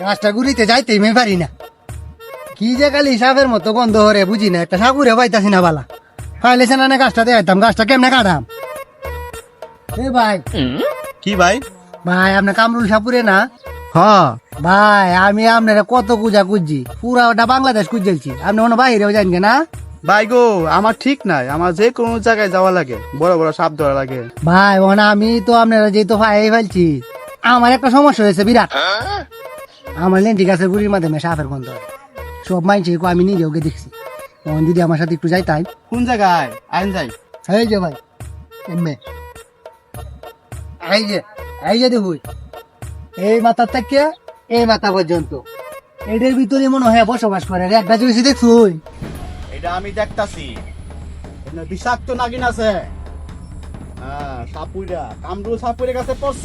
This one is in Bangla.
গাছটা ঘুরিতে যাইতেই আমি পারি না, কি যে খালি সাপের মতো গন্ধ হরে বুঝি না, একটা সাপুরে পাইতাছি না বালা। ফাইলেছে না গাছটা দেখাইতাম, গাছটা কেমনে কাটাম? এ ভাই, কি ভাই? ভাই আপনার কামরুল সাপুরে না? হ্যাঁ ভাই আমি আপনারা কত কুজা খুঁজছি, পুরা ওটা বাংলাদেশ খুঁজছি, আপনি কোনো বাহিরেও জানবে না। ভাই গো, আমার ঠিক নাই, আমার যে কোনো জায়গায় যাওয়া লাগে, বড় বড় সাপ ধরা লাগে। ভাই ওখানে আমি তো আপনারা যেহেতু ফাই ফেলছি, আমার একটা সমস্যা হয়েছে বিরাট। আমার লেন্টি গাছের গুড়ির মাধ্যমে সাপের গন্ধ হয়। সব মাইনছে আমি নিজেও ওকে দেখছি। তখন যদি আমার সাথে একটু যাইতাই। কোন জায়গায় আইন যাই? এই যে ভাই, এমএ এই যে দেখুই, এই মাথার থেকে এই মাথা পর্যন্ত এদের ভিতরে মনে হয় বসবাস করে। একটা জিনিস দেখছুই, এটা আমি দেখতাছি, বিষাক্ত নাগিন আছে। হ্যাঁ, সাপুইরা কামরুল সাপুরের কাছে পড়ছ।